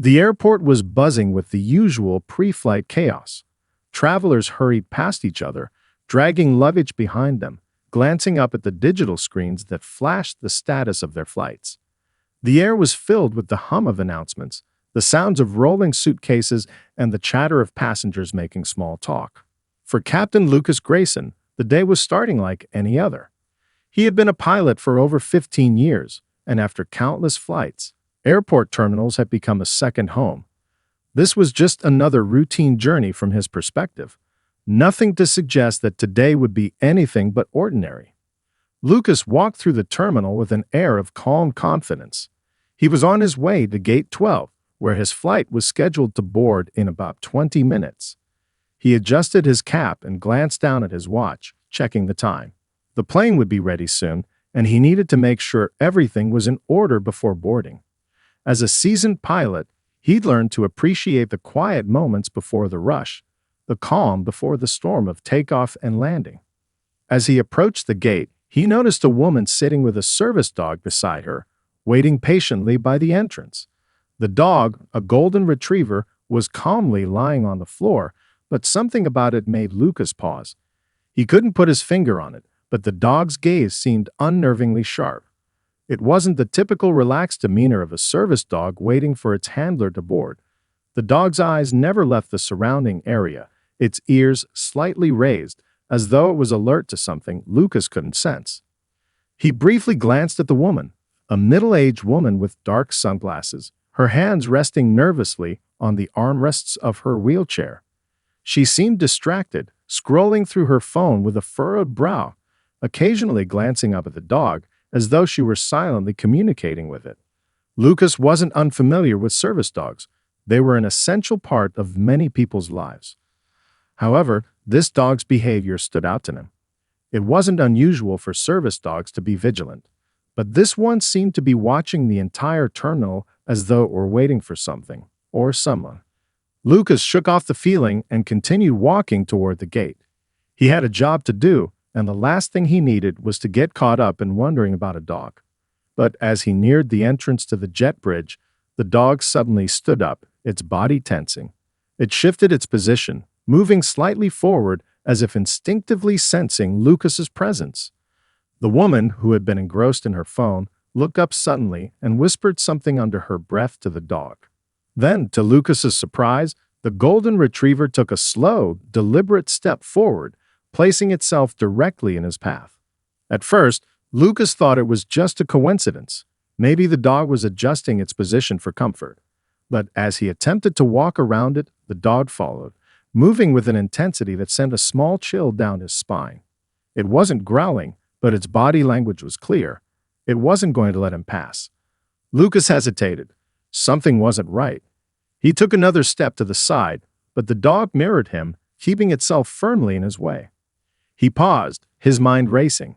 The airport was buzzing with the usual pre-flight chaos. Travelers hurried past each other, dragging luggage behind them, glancing up at the digital screens that flashed the status of their flights. The air was filled with the hum of announcements, the sounds of rolling suitcases, and the chatter of passengers making small talk. For Captain Lucas Grayson, the day was starting like any other. He had been a pilot for over 15 years, and after countless flights, airport terminals had become a second home. This was just another routine journey from his perspective. Nothing to suggest that today would be anything but ordinary. Lucas walked through the terminal with an air of calm confidence. He was on his way to Gate 12, where his flight was scheduled to board in about 20 minutes. He adjusted his cap and glanced down at his watch, checking the time. The plane would be ready soon, and he needed to make sure everything was in order before boarding. As a seasoned pilot, he'd learned to appreciate the quiet moments before the rush, the calm before the storm of takeoff and landing. As he approached the gate, he noticed a woman sitting with a service dog beside her, waiting patiently by the entrance. The dog, a golden retriever, was calmly lying on the floor, but something about it made Lucas pause. He couldn't put his finger on it, but the dog's gaze seemed unnervingly sharp. It wasn't the typical relaxed demeanor of a service dog waiting for its handler to board. The dog's eyes never left the surrounding area, its ears slightly raised, as though it was alert to something Lucas couldn't sense. He briefly glanced at the woman, a middle-aged woman with dark sunglasses, her hands resting nervously on the armrests of her wheelchair. She seemed distracted, scrolling through her phone with a furrowed brow, occasionally glancing up at the dog, as though she were silently communicating with it. Lucas wasn't unfamiliar with service dogs. They were an essential part of many people's lives. However, this dog's behavior stood out to him. It wasn't unusual for service dogs to be vigilant, but this one seemed to be watching the entire terminal as though it were waiting for something or someone. Lucas shook off the feeling and continued walking toward the gate. He had a job to do, and the last thing he needed was to get caught up in wondering about a dog. But as he neared the entrance to the jet bridge, the dog suddenly stood up, its body tensing. It shifted its position, moving slightly forward as if instinctively sensing Lucas's presence. The woman, who had been engrossed in her phone, looked up suddenly and whispered something under her breath to the dog. Then, to Lucas's surprise, the golden retriever took a slow, deliberate step forward, placing itself directly in his path. At first, Lucas thought it was just a coincidence. Maybe the dog was adjusting its position for comfort. But as he attempted to walk around it, the dog followed, moving with an intensity that sent a small chill down his spine. It wasn't growling, but its body language was clear. It wasn't going to let him pass. Lucas hesitated. Something wasn't right. He took another step to the side, but the dog mirrored him, keeping itself firmly in his way. He paused, his mind racing.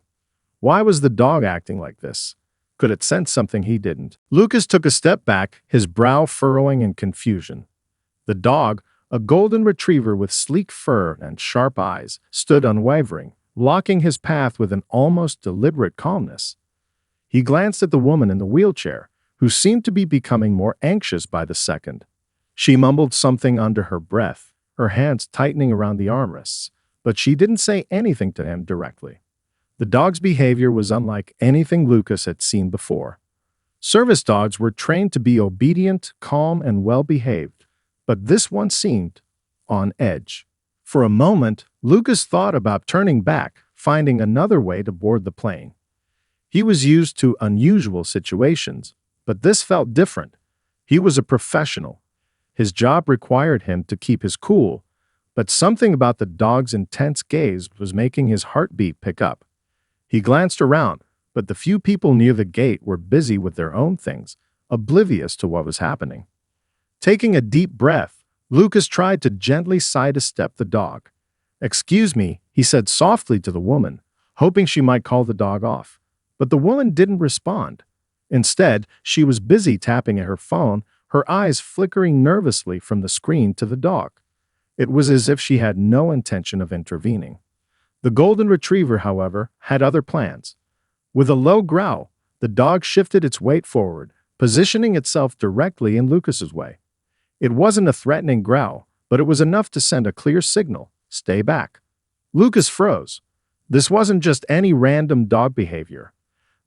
Why was the dog acting like this? Could it sense something he didn't? Lucas took a step back, his brow furrowing in confusion. The dog, a golden retriever with sleek fur and sharp eyes, stood unwavering, blocking his path with an almost deliberate calmness. He glanced at the woman in the wheelchair, who seemed to be becoming more anxious by the second. She mumbled something under her breath, her hands tightening around the armrests, but she didn't say anything to him directly. The dog's behavior was unlike anything Lucas had seen before. Service dogs were trained to be obedient, calm, and well-behaved, but this one seemed on edge. For a moment, Lucas thought about turning back, finding another way to board the plane. He was used to unusual situations, but this felt different. He was a professional. His job required him to keep his cool, but something about the dog's intense gaze was making his heartbeat pick up. He glanced around, but the few people near the gate were busy with their own things, oblivious to what was happening. Taking a deep breath, Lucas tried to gently sidestep the dog. "Excuse me," he said softly to the woman, hoping she might call the dog off. But the woman didn't respond. Instead, she was busy tapping at her phone, her eyes flickering nervously from the screen to the dog. It was as if she had no intention of intervening. The golden retriever, however, had other plans. With a low growl, the dog shifted its weight forward, positioning itself directly in Lucas's way. It wasn't a threatening growl, but it was enough to send a clear signal: stay back. Lucas froze. This wasn't just any random dog behavior.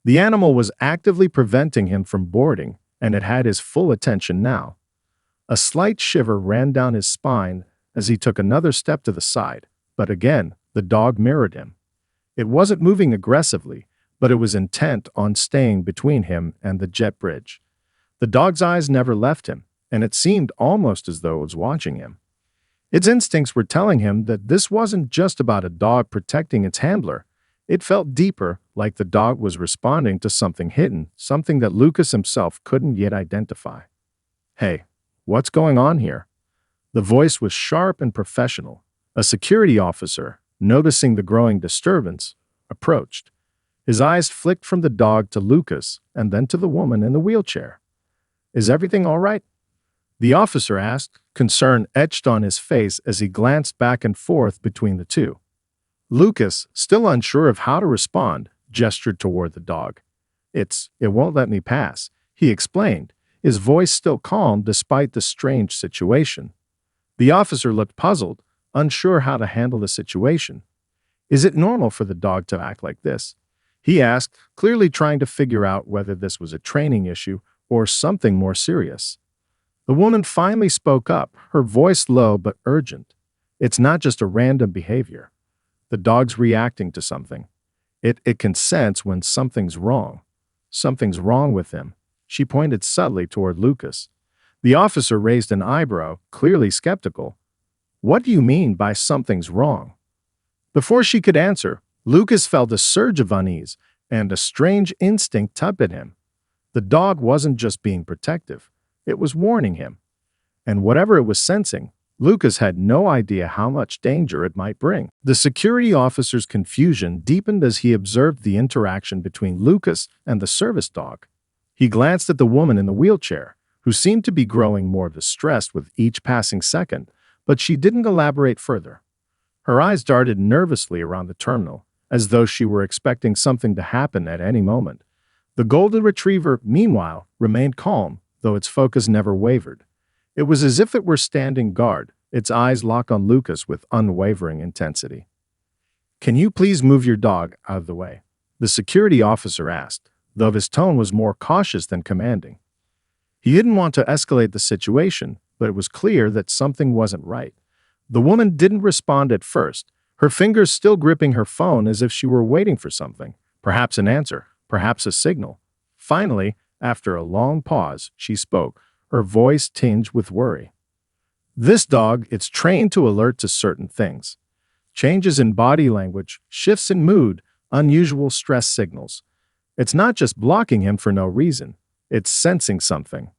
The animal was actively preventing him from boarding, and it had his full attention now. A slight shiver ran down his spine as he took another step to the side, but again, the dog mirrored him. It wasn't moving aggressively, but it was intent on staying between him and the jet bridge. The dog's eyes never left him, and it seemed almost as though it was watching him. Its instincts were telling him that this wasn't just about a dog protecting its handler. It felt deeper, like the dog was responding to something hidden, something that Lucas himself couldn't yet identify. "Hey, what's going on here?" The voice was sharp and professional. A security officer, noticing the growing disturbance, approached. His eyes flicked from the dog to Lucas and then to the woman in the wheelchair. "Is everything all right?" The officer asked, concern etched on his as he glanced back and forth between the two. Lucas, still unsure of how to respond, gestured toward the dog. It won't let me pass," he explained, his voice still calm despite the strange situation. The officer looked puzzled, unsure how to handle the situation. "Is it normal for the dog to act like this?" he asked, clearly trying to figure out whether this was a training issue or something more serious. The woman finally spoke up, her voice low but urgent. "It's not just a random behavior. The dog's reacting to something. It can sense when something's wrong. Something's wrong with him." She pointed subtly toward Lucas. The officer raised an eyebrow, clearly skeptical. "What do you mean by something's wrong?" Before she could answer, Lucas felt a surge of unease, and a strange instinct tugged at him. The dog wasn't just being protective. It was warning him. And whatever it was sensing, Lucas had no idea how much danger it might bring. The security officer's confusion deepened as he observed the interaction between Lucas and the service dog. He glanced at the woman in the wheelchair, who seemed to be growing more distressed with each passing second, but she didn't elaborate further. Her eyes darted nervously around the terminal, as though she were expecting something to happen at any moment. The golden retriever, meanwhile, remained calm, though its focus never wavered. It was as if it were standing guard, its eyes locked on Lucas with unwavering intensity. "Can you please move your dog out of the way?" the security officer asked, though his tone was more cautious than commanding. He didn't want to escalate the situation, but it was clear that something wasn't right. The woman didn't respond at first, her fingers still gripping her phone as if she were waiting for something, perhaps an answer, perhaps a signal. Finally, after a long pause, she spoke, her voice tinged with worry. "This dog, it's trained to alert to certain things. Changes in body language, shifts in mood, unusual stress signals. It's not just blocking him for no reason. It's sensing something."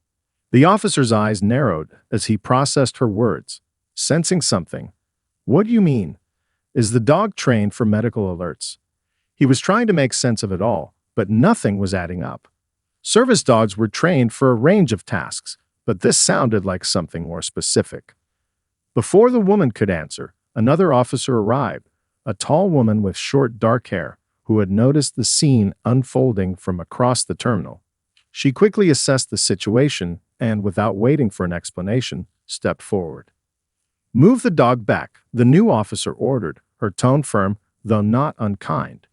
The officer's eyes narrowed as he processed her words. "Sensing something? What do you mean? Is the dog trained for medical alerts?" He was trying to make sense of it all, but nothing was adding up. Service dogs were trained for a range of tasks, but this sounded like something more specific. Before the woman could answer, another officer arrived, a tall woman with short dark hair, who had noticed the scene unfolding from across the terminal. She quickly assessed the situation and, without waiting for an explanation, stepped forward. "Move the dog back," the new officer ordered, her tone firm, though not unkind.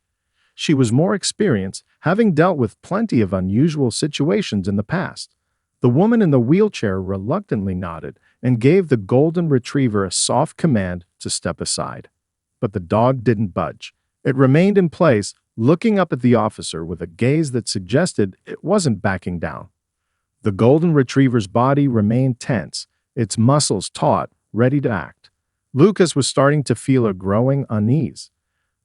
She was more experienced, having dealt with plenty of unusual situations in the past. The woman in the wheelchair reluctantly nodded and gave the golden retriever a soft command to step aside. But the dog didn't budge. It remained in place, looking up at the officer with a gaze that suggested it wasn't backing down. The golden retriever's body remained tense, its muscles taut, ready to act. Lucas was starting to feel a growing unease.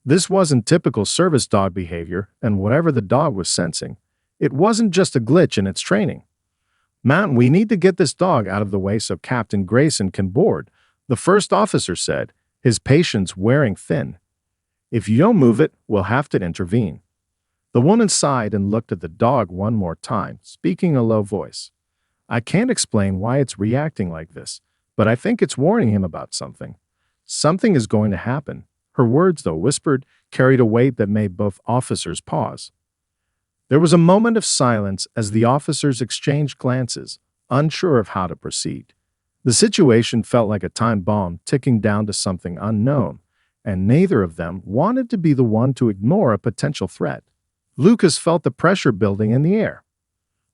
This wasn't typical service dog behavior, and whatever the dog was sensing, it wasn't just a glitch in its training. "Man, we need to get this dog out of the way so Captain Grayson can board," the first officer said, his patience wearing thin. "If you don't move it, we'll have to intervene." The woman sighed and looked at the dog one more time, speaking in a low voice. "I can't explain why it's reacting like this, but I think it's warning him about something. Something is going to happen." Her words, though whispered, carried a weight that made both officers pause. There was a moment of silence as the officers exchanged glances, unsure of how to proceed. The situation felt like a time bomb ticking down to something unknown, and neither of them wanted to be the one to ignore a potential threat. Lucas felt the pressure building in the air.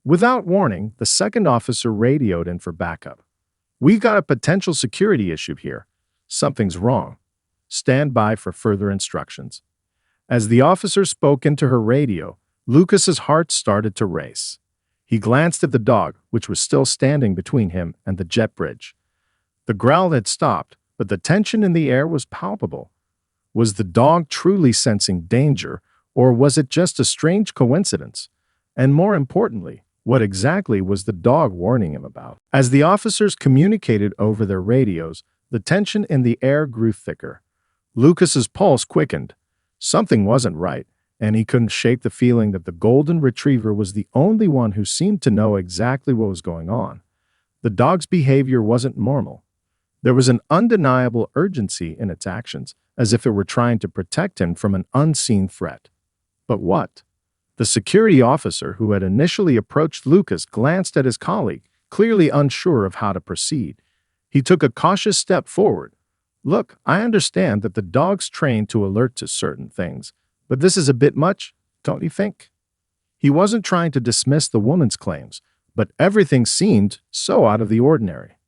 Without warning, the second officer radioed in for backup. "We've got a potential security issue here. Something's wrong. Stand by for further instructions." As the officer spoke into her radio, Lucas's heart started to race. He glanced at the dog, which was still standing between him and the jet bridge. The growl had stopped, but the tension in the air was palpable. Was the dog truly sensing danger, or was it just a strange coincidence? And more importantly, what exactly was the dog warning him about? As the officers communicated over their radios, the tension in the air grew thicker. Lucas's pulse quickened. Something wasn't right, and he couldn't shake the feeling that the golden retriever was the only one who seemed to know exactly what was going on. The dog's behavior wasn't normal. There was an undeniable urgency in its actions, as if it were trying to protect him from an unseen threat. But what? The security officer who had initially approached Lucas glanced at his colleague, clearly unsure of how to proceed. He took a cautious step forward. "Look, I understand that the dog's trained to alert to certain things, but this is a bit much, don't you think?" He wasn't trying to dismiss the woman's claims, but everything seemed so out of the ordinary.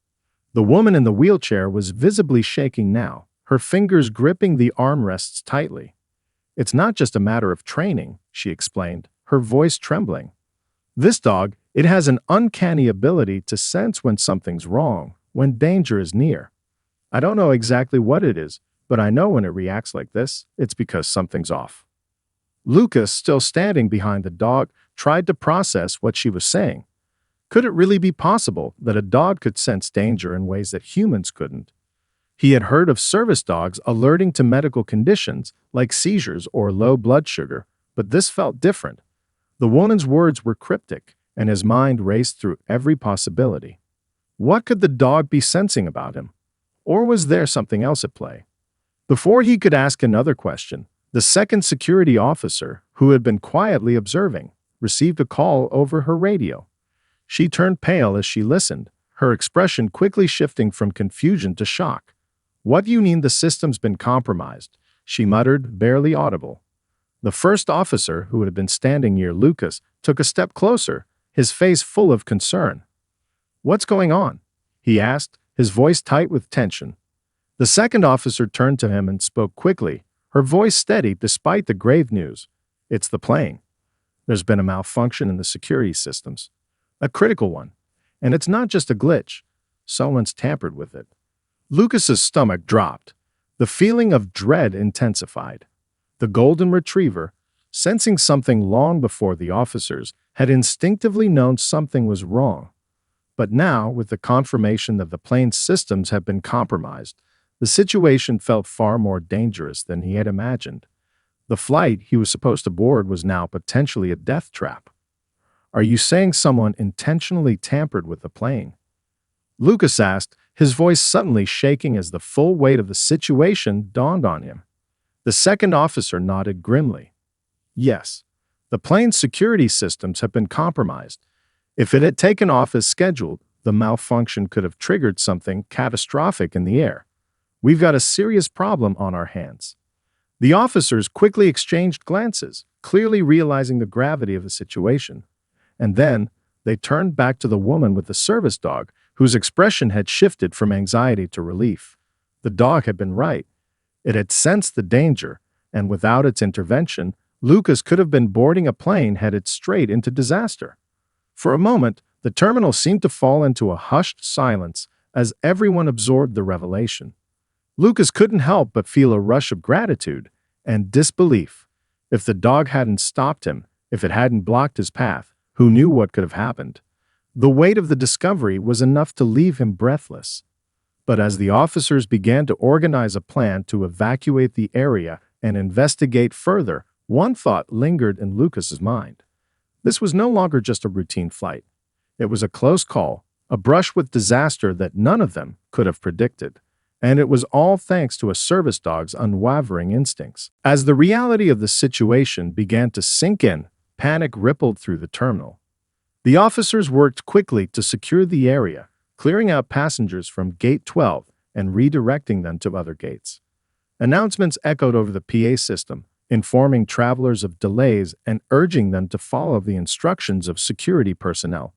The woman in the wheelchair was visibly shaking now, her fingers gripping the armrests tightly. "It's not just a matter of training," she explained, her voice trembling. "This dog, it has an uncanny ability to sense when something's wrong, when danger is near. I don't know exactly what it is, but I know when it reacts like this, it's because something's off." Lucas, still standing behind the dog, tried to process what she was saying. Could it really be possible that a dog could sense danger in ways that humans couldn't? He had heard of service dogs alerting to medical conditions like seizures or low blood sugar, but this felt different. The woman's words were cryptic, and his mind raced through every possibility. What could the dog be sensing about him? Or was there something else at play? Before he could ask another question, the second security officer, who had been quietly observing, received a call over her radio. She turned pale as she listened, her expression quickly shifting from confusion to shock. "What do you mean the system's been compromised?" she muttered, barely audible. The first officer, who had been standing near Lucas, took a step closer, his face full of concern. "What's going on?" he asked, his voice tight with tension. The second officer turned to him and spoke quickly, her voice steady despite the grave news. "It's the plane. There's been a malfunction in the security systems. A critical one. And it's not just a glitch. Someone's tampered with it." Lucas's stomach dropped. The feeling of dread intensified. The golden retriever, sensing something long before the officers, had instinctively known something was wrong. But now, with the confirmation that the plane's systems had been compromised, the situation felt far more dangerous than he had imagined. The flight he was supposed to board was now potentially a death trap. "Are you saying someone intentionally tampered with the plane?" Lucas asked, his voice suddenly shaking as the full weight of the situation dawned on him. The second officer nodded grimly. "Yes, the plane's security systems have been compromised. If it had taken off as scheduled, the malfunction could have triggered something catastrophic in the air. We've got a serious problem on our hands." The officers quickly exchanged glances, clearly realizing the gravity of the situation. And then, they turned back to the woman with the service dog, whose expression had shifted from anxiety to relief. The dog had been right. It had sensed the danger, and without its intervention, Lucas could have been boarding a plane headed straight into disaster. For a moment, the terminal seemed to fall into a hushed silence as everyone absorbed the revelation. Lucas couldn't help but feel a rush of gratitude and disbelief. If the dog hadn't stopped him, if it hadn't blocked his path, who knew what could have happened? The weight of the discovery was enough to leave him breathless. But as the officers began to organize a plan to evacuate the area and investigate further, one thought lingered in Lucas's mind. This was no longer just a routine flight. It was a close call, a brush with disaster that none of them could have predicted. And it was all thanks to a service dog's unwavering instincts. As the reality of the situation began to sink in, panic rippled through the terminal. The officers worked quickly to secure the area, clearing out passengers from Gate 12 and redirecting them to other gates. Announcements echoed over the PA system, informing travelers of delays and urging them to follow the instructions of security personnel.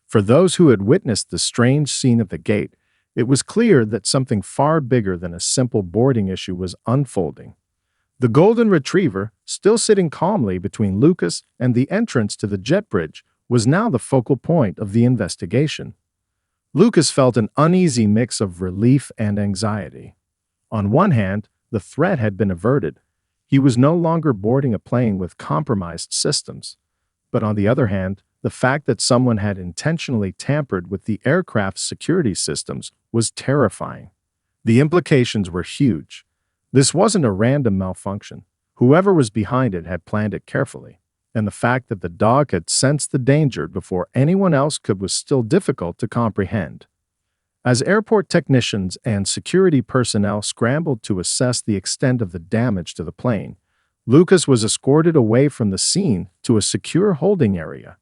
For those who had witnessed the strange scene at the gate, it was clear that something far bigger than a simple boarding issue was unfolding. The golden retriever, still sitting calmly between Lucas and the entrance to the jet bridge, was now the focal point of the investigation. Lucas felt an uneasy mix of relief and anxiety. On one hand, the threat had been averted. He was no longer boarding a plane with compromised systems. But on the other hand, the fact that someone had intentionally tampered with the aircraft's security systems was terrifying. The implications were huge. This wasn't a random malfunction. Whoever was behind it had planned it carefully, and the fact that the dog had sensed the danger before anyone else could was still difficult to comprehend. As airport technicians and security personnel scrambled to assess the extent of the damage to the plane, Lucas was escorted away from the scene to a secure holding area.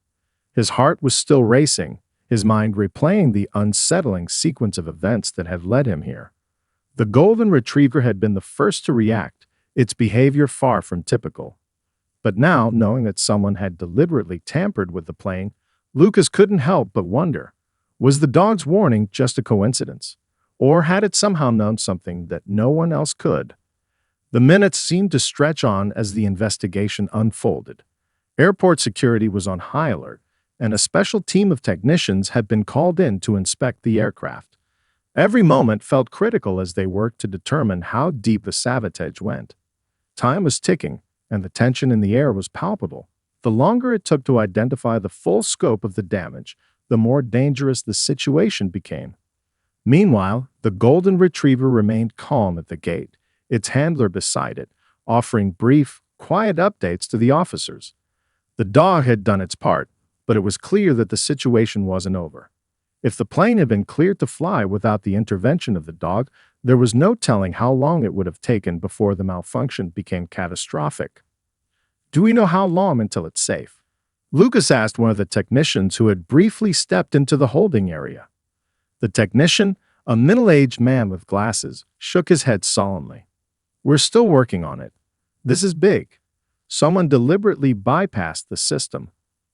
His heart was still racing, his mind replaying the unsettling sequence of events that had led him here. The golden retriever had been the first to react, its behavior far from typical. But now, knowing that someone had deliberately tampered with the plane, Lucas couldn't help but wonder, was the dog's warning just a coincidence? Or had it somehow known something that no one else could? The minutes seemed to stretch on as the investigation unfolded. Airport security was on high alert, and a special team of technicians had been called in to inspect the aircraft. Every moment felt critical as they worked to determine how deep the sabotage went. Time was ticking, and the tension in the air was palpable. The longer it took to identify the full scope of the damage, the more dangerous the situation became. Meanwhile, the golden retriever remained calm at the gate, its handler beside it, offering brief, quiet updates to the officers. The dog had done its part, but it was clear that the situation wasn't over. If the plane had been cleared to fly without the intervention of the dog, there was no telling how long it would have taken before the malfunction became catastrophic. "Do we know how long until it's safe?" Lucas asked one of the technicians who had briefly stepped into the holding area. The technician, a middle-aged man with glasses, shook his head solemnly. "We're still working on it. This is big. Someone deliberately bypassed the system.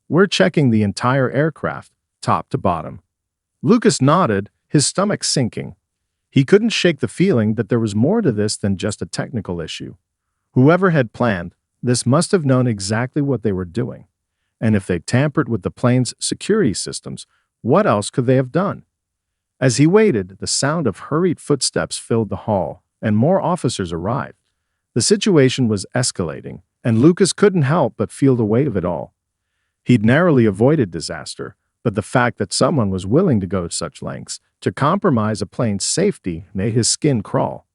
We're checking the entire aircraft, top to bottom." Lucas nodded, his stomach sinking. He couldn't shake the feeling that there was more to this than just a technical issue. Whoever had planned this must have known exactly what they were doing. And if they tampered with the plane's security systems, what else could they have done? As he waited, the sound of hurried footsteps filled the hall, and more officers arrived. The situation was escalating, and Lucas couldn't help but feel the weight of it all. He'd narrowly avoided disaster, but the fact that someone was willing to go to such lengths to compromise a plane's safety made his skin crawl.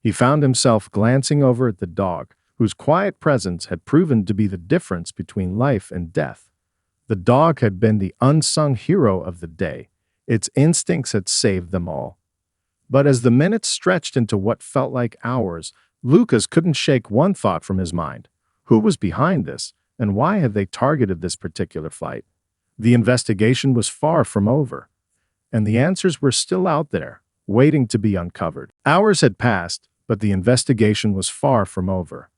He found himself glancing over at the dog, whose quiet presence had proven to be the difference between life and death. The dog had been the unsung hero of the day. Its instincts had saved them all. But as the minutes stretched into what felt like hours, Lucas couldn't shake one thought from his mind. Who was behind this, and why had they targeted this particular flight? The investigation was far from over, and the answers were still out there, waiting to be uncovered. Hours had passed, but the investigation was far from over.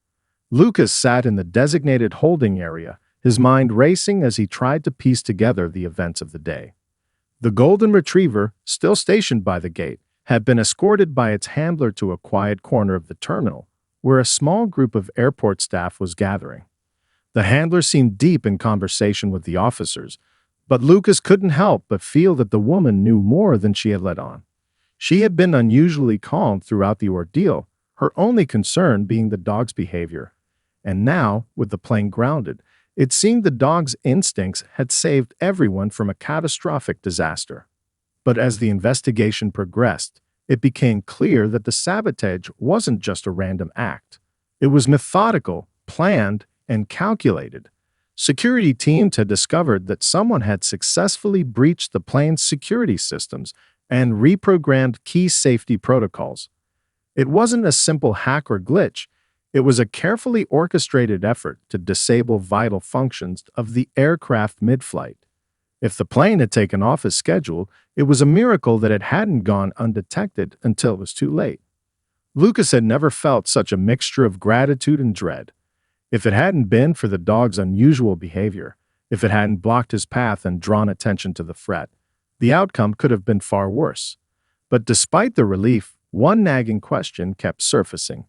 Lucas sat in the designated holding area, his mind racing as he tried to piece together the events of the day. The golden retriever, still stationed by the gate, had been escorted by its handler to a quiet corner of the terminal, where a small group of airport staff was gathering. The handler seemed deep in conversation with the officers, but Lucas couldn't help but feel that the woman knew more than she had let on. She had been unusually calm throughout the ordeal, her only concern being the dog's behavior. And now, with the plane grounded, it seemed the dog's instincts had saved everyone from a catastrophic disaster. But as the investigation progressed, it became clear that the sabotage wasn't just a random act. It was methodical, planned, and calculated. Security teams had discovered that someone had successfully breached the plane's security systems and reprogrammed key safety protocols. It wasn't a simple hack or glitch. It was a carefully orchestrated effort to disable vital functions of the aircraft mid-flight. If the plane had taken off as scheduled, it was a miracle that it hadn't gone undetected until it was too late. Lucas had never felt such a mixture of gratitude and dread. If it hadn't been for the dog's unusual behavior, if it hadn't blocked his path and drawn attention to the threat, the outcome could have been far worse. But despite the relief, one nagging question kept surfacing.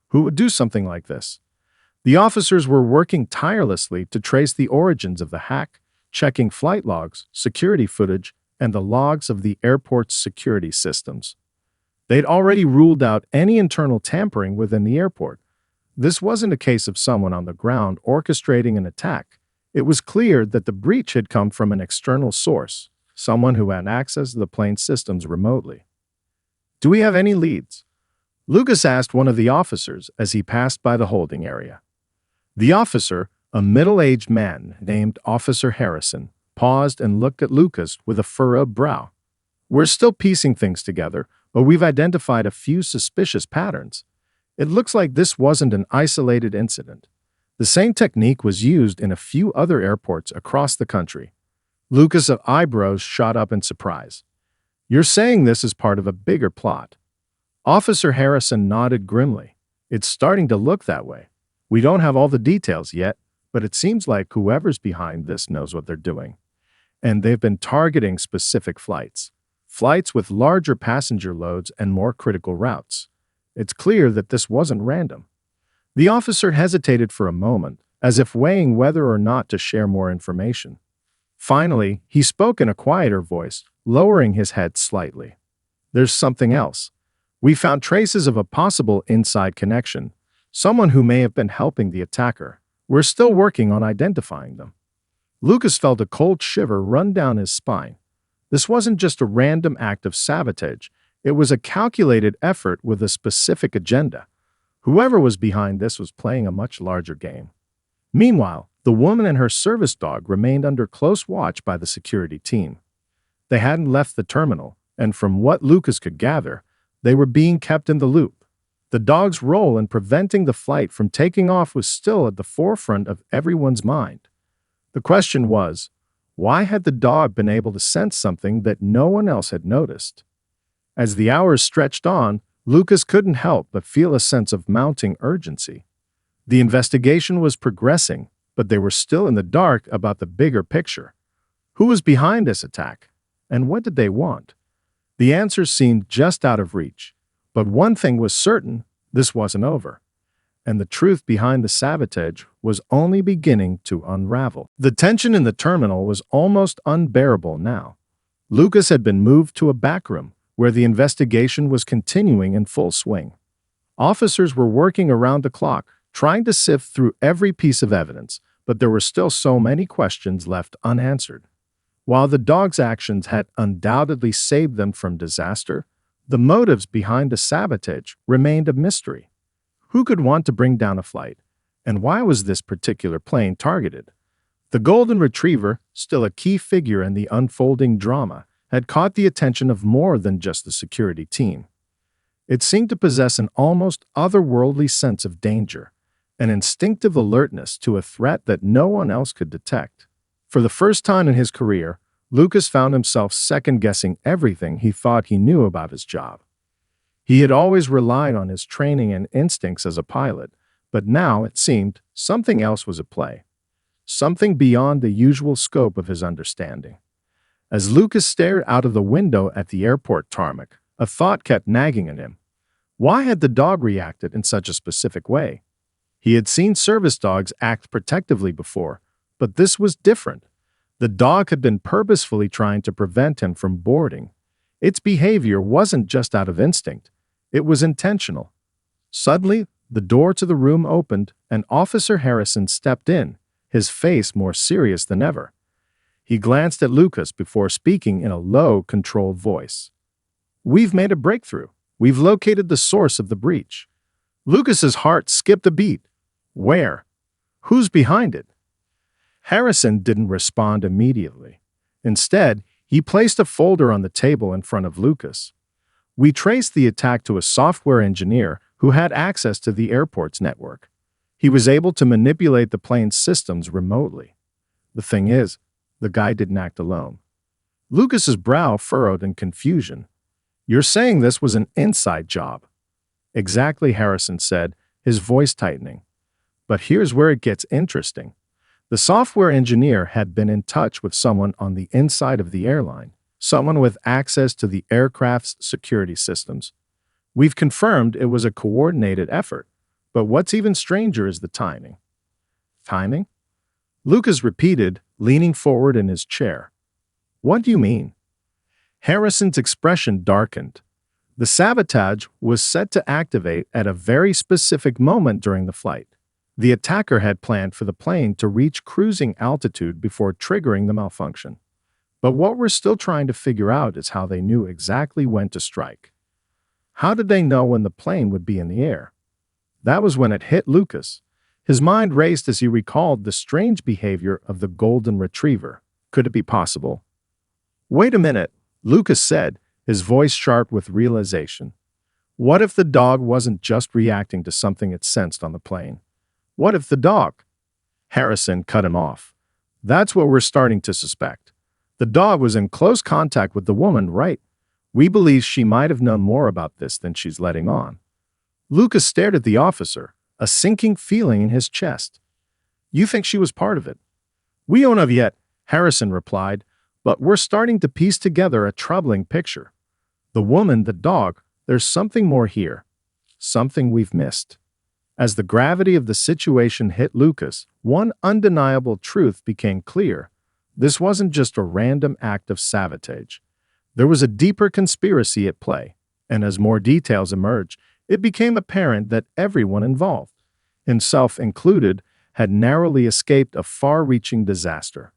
Who would do something like this? The officers were working tirelessly to trace the origins of the hack, checking flight logs, security footage, and the logs of the airport's security systems. They'd already ruled out any internal tampering within the airport. This wasn't a case of someone on the ground orchestrating an attack. It was clear that the breach had come from an external source, someone who had access to the plane's systems remotely. "Do we have any leads?" Lucas asked one of the officers as he passed by the holding area. The officer, a middle-aged man named Officer Harrison, paused and looked at Lucas with a furrowed brow. "We're still piecing things together, but we've identified a few suspicious patterns. It looks like this wasn't an isolated incident. The same technique was used in a few other airports across the country." Lucas' eyebrows shot up in surprise. "You're saying this is part of a bigger plot?" Officer Harrison nodded grimly. "It's starting to look that way. We don't have all the details yet, but it seems like whoever's behind this knows what they're doing. And they've been targeting specific flights. Flights with larger passenger loads and more critical routes. It's clear that this wasn't random." The officer hesitated for a moment, as if weighing whether or not to share more information. Finally, he spoke in a quieter voice, lowering his head slightly. "There's something else. We found traces of a possible inside connection, someone who may have been helping the attacker. We're still working on identifying them." Lucas felt a cold shiver run down his spine. This wasn't just a random act of sabotage. It was a calculated effort with a specific agenda. Whoever was behind this was playing a much larger game. Meanwhile, the woman and her service dog remained under close watch by the security team. They hadn't left the terminal, and from what Lucas could gather, they were being kept in the loop. The dog's role in preventing the flight from taking off was still at the forefront of everyone's mind. The question was, why had the dog been able to sense something that no one else had noticed? As the hours stretched on, Lucas couldn't help but feel a sense of mounting urgency. The investigation was progressing, but they were still in the dark about the bigger picture. Who was behind this attack? And what did they want? The answers seemed just out of reach. But one thing was certain, this wasn't over. And the truth behind the sabotage was only beginning to unravel. The tension in the terminal was almost unbearable now. Lucas had been moved to a back room, where the investigation was continuing in full swing. Officers were working around the clock, trying to sift through every piece of evidence, but there were still so many questions left unanswered. While the dog's actions had undoubtedly saved them from disaster, the motives behind the sabotage remained a mystery. Who could want to bring down a flight? And why was this particular plane targeted? The golden retriever, still a key figure in the unfolding drama, had caught the attention of more than just the security team. It seemed to possess an almost otherworldly sense of danger, an instinctive alertness to a threat that no one else could detect. For the first time in his career, Lucas found himself second-guessing everything he thought he knew about his job. He had always relied on his training and instincts as a pilot, but now, it seemed, something else was at play. Something beyond the usual scope of his understanding. As Lucas stared out of the window at the airport tarmac, a thought kept nagging at him. Why had the dog reacted in such a specific way? He had seen service dogs act protectively before, but this was different. The dog had been purposefully trying to prevent him from boarding. Its behavior wasn't just out of instinct. It was intentional. Suddenly, the door to the room opened and Officer Harrison stepped in, his face more serious than ever. He glanced at Lucas before speaking in a low, controlled voice. "We've made a breakthrough. We've located the source of the breach." Lucas's heart skipped a beat. Where? Who's behind it? Harrison didn't respond immediately. Instead, he placed a folder on the table in front of Lucas. "We traced the attack to a software engineer who had access to the airport's network. He was able to manipulate the plane's systems remotely. The thing is, The guy didn't act alone. Lucas's brow furrowed in confusion. You're saying this was an inside job? Exactly, Harrison said, his voice tightening. But here's where it gets interesting. The software engineer had been in touch with someone on the inside of the airline, someone with access to the aircraft's security systems. We've confirmed it was a coordinated effort, but what's even stranger is the timing. Timing? Lucas repeated, leaning forward in his chair. What do you mean? Harrison's expression darkened. The sabotage was set to activate at a very specific moment during the flight. The attacker had planned for the plane to reach cruising altitude before triggering the malfunction. But what we're still trying to figure out is how they knew exactly when to strike. How did they know when the plane would be in the air? That was when it hit Lucas. His mind raced as he recalled the strange behavior of the golden retriever. Could it be possible? Wait a minute, Lucas said, his voice sharp with realization. What if the dog wasn't just reacting to something it sensed on the plane? What if the dog? Harrison cut him off. That's what we're starting to suspect. The dog was in close contact with the woman, right? We believe she might have known more about this than she's letting on. Lucas stared at the officer, a sinking feeling in his chest. You think she was part of it? We don't know yet, Harrison replied, but we're starting to piece together a troubling picture. The woman, the dog, there's something more here. Something we've missed. As the gravity of the situation hit Lucas, one undeniable truth became clear. This wasn't just a random act of sabotage. There was a deeper conspiracy at play, and as more details emerged, it became apparent that everyone involved, himself included, had narrowly escaped a far-reaching disaster.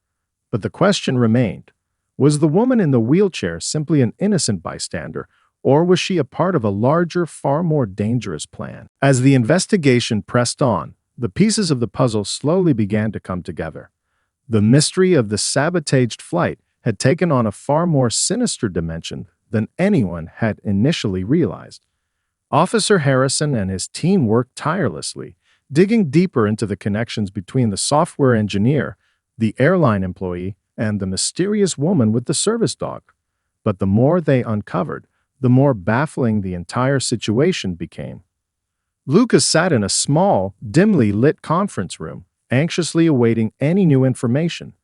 But the question remained, was the woman in the wheelchair simply an innocent bystander, or was she a part of a larger, far more dangerous plan? As the investigation pressed on, the pieces of the puzzle slowly began to come together. The mystery of the sabotaged flight had taken on a far more sinister dimension than anyone had initially realized. Officer Harrison and his team worked tirelessly, digging deeper into the connections between the software engineer, the airline employee, and the mysterious woman with the service dog. But the more they uncovered, the more baffling the entire situation became. Lucas sat in a small, dimly lit conference room, anxiously awaiting any new information.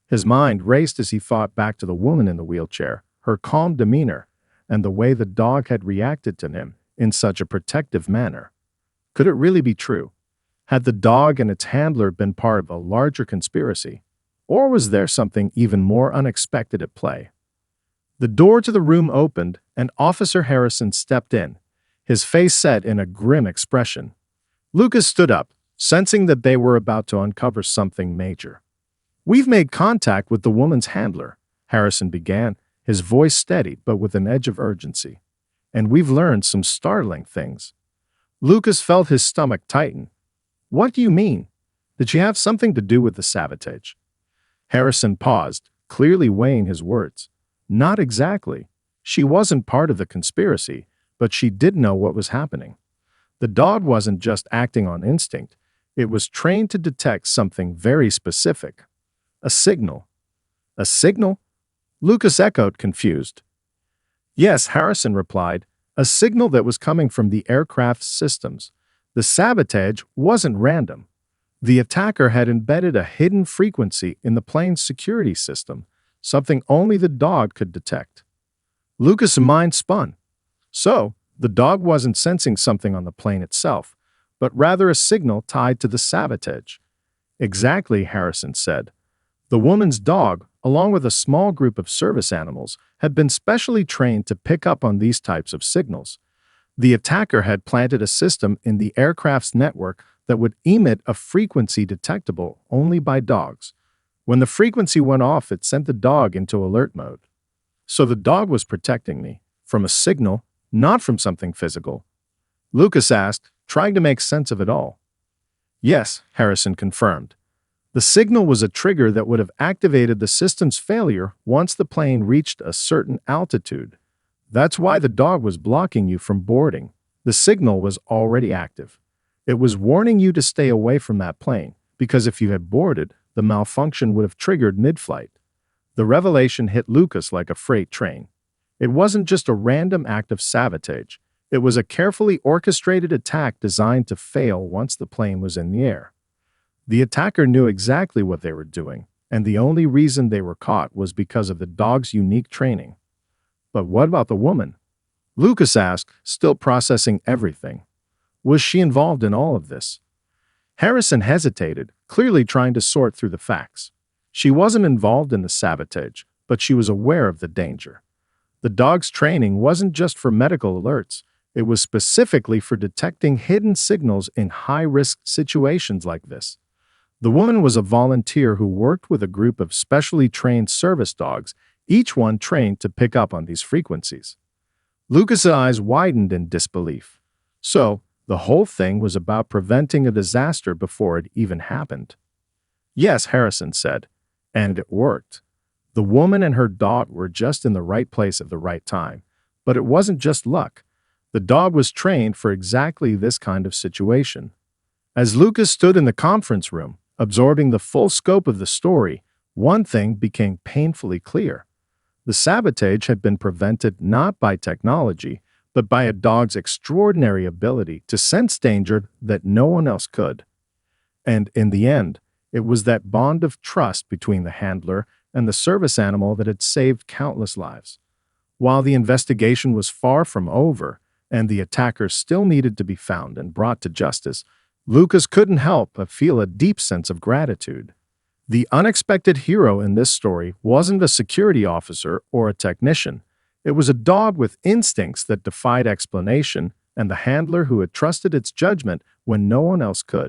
His mind raced as he thought back to the woman in the wheelchair, her calm demeanor, and the way the dog had reacted to him in such a protective manner. Could it really be true? Had the dog and its handler been part of a larger conspiracy? Or was there something even more unexpected at play? The door to the room opened, and Officer Harrison stepped in, his face set in a grim expression. Lucas stood up, sensing that they were about to uncover something major. We've made contact with the woman's handler, Harrison began, his voice steady but with an edge of urgency. And we've learned some startling things. Lucas felt his stomach tighten. What do you mean? Did she have something to do with the sabotage? Harrison paused, clearly weighing his words. Not exactly. She wasn't part of the conspiracy, but she did know what was happening. The dog wasn't just acting on instinct. It was trained to detect something very specific. A signal. A signal? Lucas echoed, confused. Yes, Harrison replied. A signal that was coming from the aircraft's systems. The sabotage wasn't random. The attacker had embedded a hidden frequency in the plane's security system, something only the dog could detect. Lucas' mind spun. So, the dog wasn't sensing something on the plane itself, but rather a signal tied to the sabotage. Exactly, Harrison said. The woman's dog, along with a small group of service animals, had been specially trained to pick up on these types of signals. The attacker had planted a system in the aircraft's network that would emit a frequency detectable only by dogs. When the frequency went off, it sent the dog into alert mode. So the dog was protecting me from a signal, not from something physical. Lucas asked, trying to make sense of it all. Yes, Harrison confirmed. The signal was a trigger that would have activated the system's failure once the plane reached a certain altitude. That's why the dog was blocking you from boarding. The signal was already active. It was warning you to stay away from that plane, because if you had boarded, the malfunction would have triggered mid-flight. The revelation hit Lucas like a freight train. It wasn't just a random act of sabotage. It was a carefully orchestrated attack designed to fail once the plane was in the air. The attacker knew exactly what they were doing, and the only reason they were caught was because of the dog's unique training. But what about the woman? Lucas asked, still processing everything. Was she involved in all of this? Harrison hesitated, clearly trying to sort through the facts. She wasn't involved in the sabotage, but she was aware of the danger. The dog's training wasn't just for medical alerts. It was specifically for detecting hidden signals in high-risk situations like this. The woman was a volunteer who worked with a group of specially trained service dogs, each one trained to pick up on these frequencies. Lucas' eyes widened in disbelief. So, the whole thing was about preventing a disaster before it even happened. Yes, Harrison said, and it worked. The woman and her dog were just in the right place at the right time. But it wasn't just luck. The dog was trained for exactly this kind of situation. As Lucas stood in the conference room, absorbing the full scope of the story, one thing became painfully clear. The sabotage had been prevented not by technology, but by a dog's extraordinary ability to sense danger that no one else could. And in the end, it was that bond of trust between the handler and the service animal that had saved countless lives. While the investigation was far from over, and the attackers still needed to be found and brought to justice, Lucas couldn't help but feel a deep sense of gratitude. The unexpected hero in this story wasn't a security officer or a technician. It was a dog with instincts that defied explanation and the handler who had trusted its judgment when no one else could.